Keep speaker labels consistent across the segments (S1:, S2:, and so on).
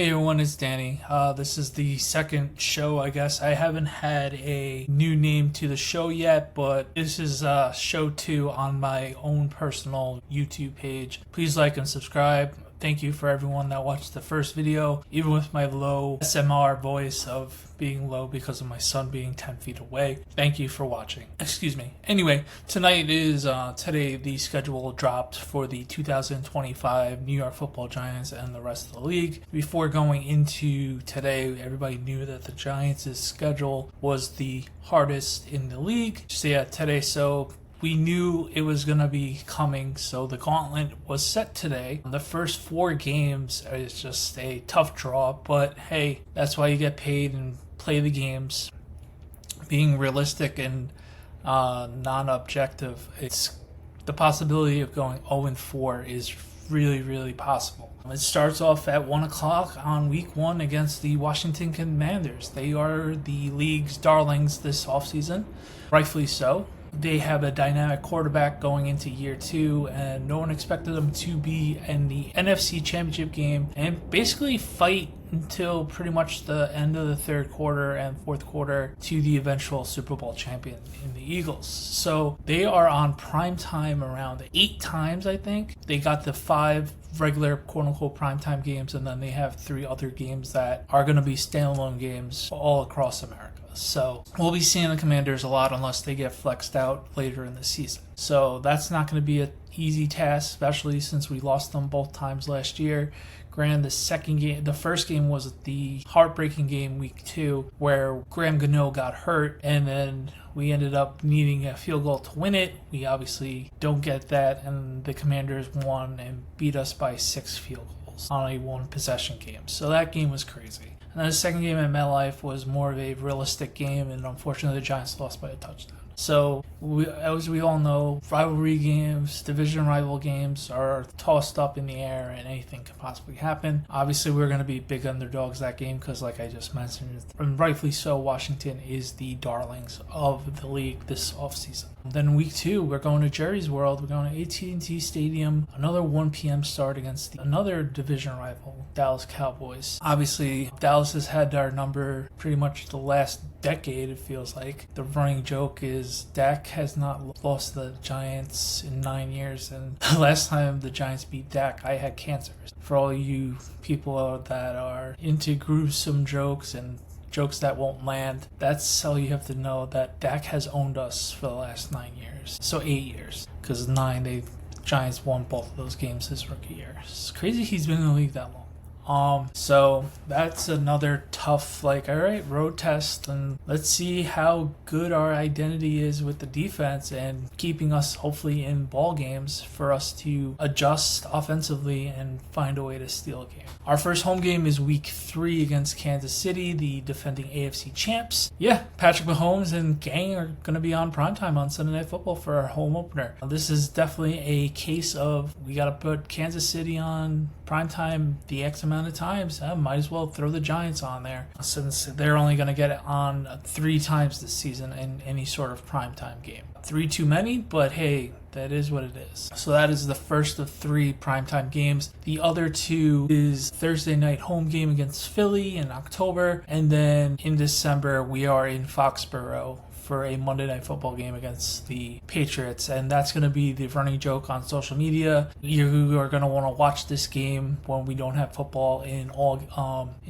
S1: Hey everyone, it's Danny. This is the second show, I guess. I haven't had a new name to the show yet, but this is show 2 on my own personal YouTube page. Please like and subscribe. Thank you for everyone that watched the first video, even with my low SMR voice of being low because of my son being 10 feet away. Thank you for watching. Excuse me. Anyway, today the schedule dropped for the 2025 New York Football Giants and the rest of the league. Before going into today, everybody knew that the Giants' schedule was the hardest in the league. So we knew it was going to be coming, so the gauntlet was set today. The first 4 games is just a tough draw, but hey, that's why you get paid and play the games. Being realistic and non-objective, it's the possibility of going 0-4 is really, really possible. It starts off at 1 o'clock on week 1 against the Washington Commanders. They are the league's darlings this offseason, rightfully so. They have a dynamic quarterback going into year 2, and no one expected them to be in the NFC Championship game and basically fight until pretty much the end of the third quarter and fourth quarter to the eventual Super Bowl champion in the Eagles. So they are on prime time around 8 times, I think. They got the 5 regular quote-unquote primetime games, and then they have 3 other games that are going to be standalone games all across America. So we'll be seeing the Commanders a lot unless they get flexed out later in the season. So that's not going to be an easy task, especially since we lost them both times last year. Granted, the first game was the heartbreaking game, week 2, where Graham Gano got hurt, and then we ended up needing a field goal to win it. We obviously don't get that, and the Commanders won and beat us by 6 field goals on a 1-possession game. So that game was crazy. And then the second game at MetLife was more of a realistic game, and unfortunately the Giants lost by a touchdown. So, as we all know, rivalry games, division rival games are tossed up in the air and anything can possibly happen. Obviously, we're going to be big underdogs that game because, like I just mentioned, and rightfully so, Washington is the darlings of the league this offseason. Then week 2, we're going to Jerry's World. We're going to AT&T Stadium. Another 1 p.m. start against another division rival, Dallas Cowboys. Obviously, Dallas has had our number pretty much the last decade, it feels like. The running joke is Dak has not lost the Giants in 9 years, and the last time the Giants beat Dak, I had cancer. For all you people that are into gruesome jokes and jokes that won't land, that's all you have to know, that Dak has owned us for the last 9 years. So 8 years, because 9, the Giants won both of those games his rookie year. It's crazy he's been in the league that long. So that's another tough, all right, road test, and let's see how good our identity is with the defense and keeping us hopefully in ball games for us to adjust offensively and find a way to steal a game. Our first home game is week 3 against Kansas City, the defending AFC champs. Yeah, Patrick Mahomes and gang are going to be on primetime on Sunday Night Football for our home opener. This is definitely a case of we got to put Kansas City on primetime the X amount of times. Might as well throw the Giants on there since they're only going to get it on 3 times this season in any sort of primetime game. 3 too many, but hey, that is what it is. So that is the first of 3 primetime games. The other 2 is Thursday night home game against Philly in October, and then in December we are in Foxborough for a Monday Night Football game against the Patriots, and that's going to be the running joke on social media. You are going to want to watch this game when we don't have football in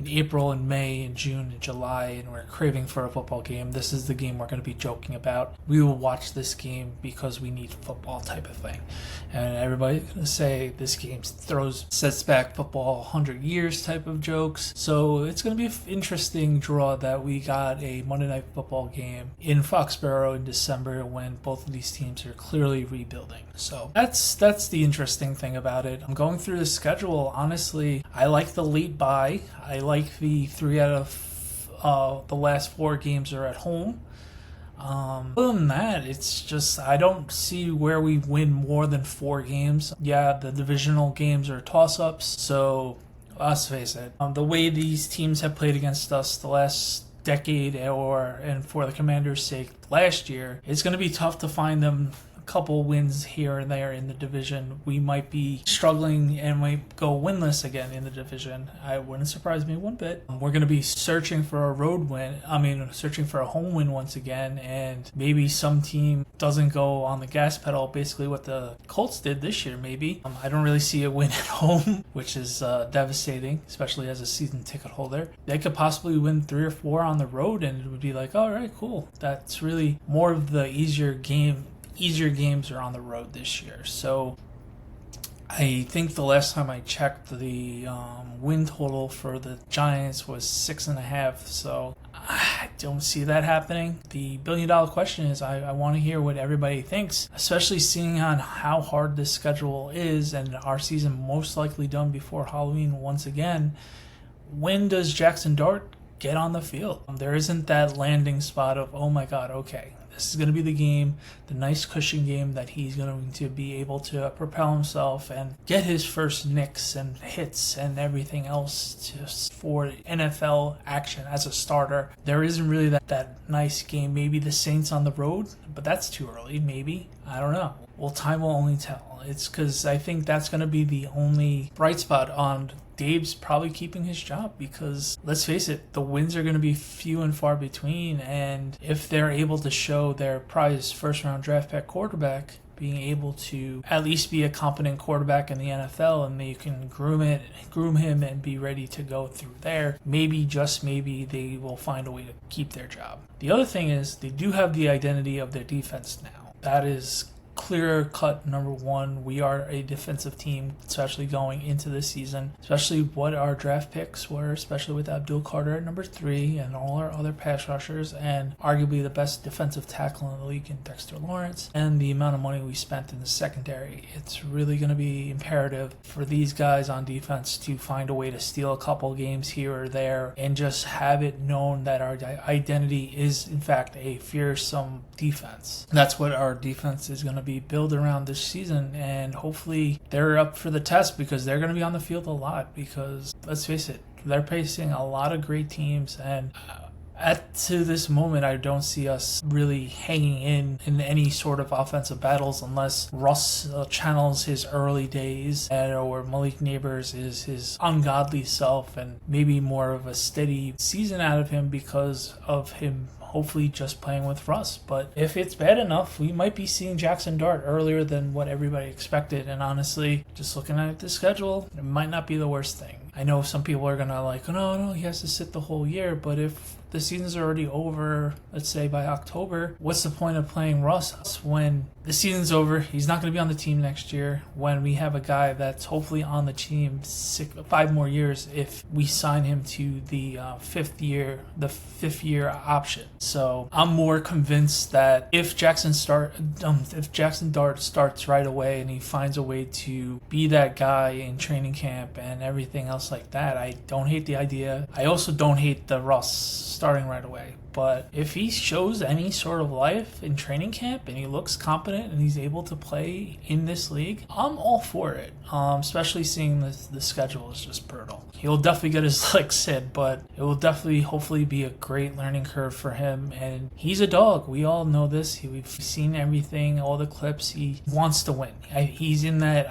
S1: April and May and June and July, and we're craving for a football game. This is the game we're going to be joking about. We will watch this game because we need football type of thing, and everybody's going to say this game sets back football 100 years type of jokes. So it's going to be an interesting draw that we got a Monday Night Football game in Foxborough in December when both of these teams are clearly rebuilding. So that's the interesting thing about it. I'm going through the schedule. Honestly, I like the late bye. I like the 3 out of the last 4 games are at home. Other than that, it's just I don't see where we win more than 4 games. Yeah, the divisional games are toss-ups, so let's face it. The way these teams have played against us the last decade and for the Commanders' sake last year, it's going to be tough to find them couple wins here and there in the division, we might be struggling and might go winless again in the division. It wouldn't surprise me one bit. We're going to be searching for a searching for a home win once again, and maybe some team doesn't go on the gas pedal, basically what the Colts did this year maybe. I don't really see a win at home, which is devastating, especially as a season ticket holder. They could possibly win 3 or 4 on the road, and it would be like, all right, cool. That's really more of the easier games are on the road this year. So I think the last time I checked, the win total for the Giants was 6.5. So I don't see that happening. The billion-dollar question is, I want to hear what everybody thinks, especially seeing on how hard this schedule is and our season most likely done before Halloween once again. When does Jackson Dart get on the field? There isn't that landing spot of, oh my God, okay, this is going to be the game, the nice cushion game that he's going to be able to propel himself and get his first nicks and hits and everything else just for NFL action as a starter. There isn't really that nice game. Maybe the Saints on the road, but that's too early, maybe. I don't know. Well, time will only tell. It's because I think that's going to be the only bright spot on Dave's probably keeping his job, because let's face it, the wins are going to be few and far between, and if they're able to show their prized first-round draft pick quarterback being able to at least be a competent quarterback in the NFL, and they can groom him and be ready to go through there, maybe, just maybe, they will find a way to keep their job. The other thing is, they do have the identity of their defense now. That is clear cut number one. We are a defensive team, especially going into this season, especially what our draft picks were, especially with Abdul Carter at number 3 and all our other pass rushers, and arguably the best defensive tackle in the league in Dexter Lawrence, and the amount of money we spent in the secondary. It's really going to be imperative for these guys on defense to find a way to steal a couple games here or there and just have it known that our identity is in fact a fearsome defense. That's what our defense is going to be built around this season, and hopefully they're up for the test, because they're going to be on the field a lot, because let's face it, they're facing a lot of great teams, and to this moment, I don't see us really hanging in any sort of offensive battles unless Russ channels his early days, or Malik Neighbors is his ungodly self, and maybe more of a steady season out of him because of him hopefully just playing with Russ. But if it's bad enough, we might be seeing Jackson Dart earlier than what everybody expected. And honestly, just looking at the schedule, it might not be the worst thing. I know some people are going to like, no, he has to sit the whole year. But if the season's already over, let's say by October, what's the point of playing Russ when the season's over? He's not going to be on the team next year, when we have a guy that's hopefully on the team 5 more years if we sign him to the fifth year option. So I'm more convinced that if Jackson Dart starts right away and he finds a way to be that guy in training camp and everything else like that, I don't hate the idea. I also don't hate the Russ starting right away. But if he shows any sort of life in training camp and he looks competent and he's able to play in this league, I'm all for it. Especially seeing the schedule is just brutal. He'll definitely get his legs hit, but it will definitely, hopefully, be a great learning curve for him. And he's a dog. We all know this. We've seen everything, all the clips. He wants to win. He's in that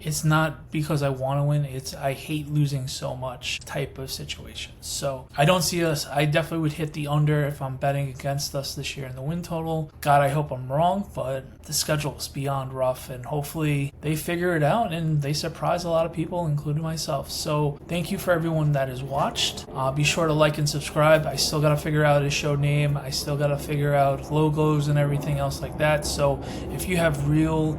S1: it's not because I want to win, it's I hate losing so much type of situation. So I don't see us, I definitely would hit the under if I'm betting against us this year in the win total. God, I hope I'm wrong, but the schedule is beyond rough, and hopefully they figure it out and they surprise a lot of people, including myself. So thank you for everyone that has watched. Be sure to like and subscribe. I still got to figure out a show name. I still got to figure out logos and everything else like that. So if you have real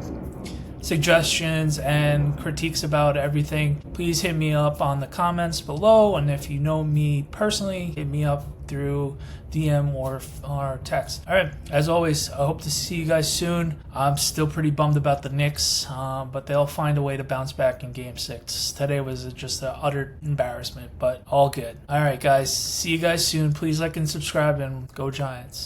S1: suggestions and critiques about everything, please hit me up on the comments below. And if you know me personally, hit me up through DM or text. All right, as always, I hope to see you guys soon. I'm still pretty bummed about the Knicks, but they'll find a way to bounce back in Game 6. Today was just an utter embarrassment, but all good. All right, guys, see you guys soon. Please like and subscribe, and go Giants.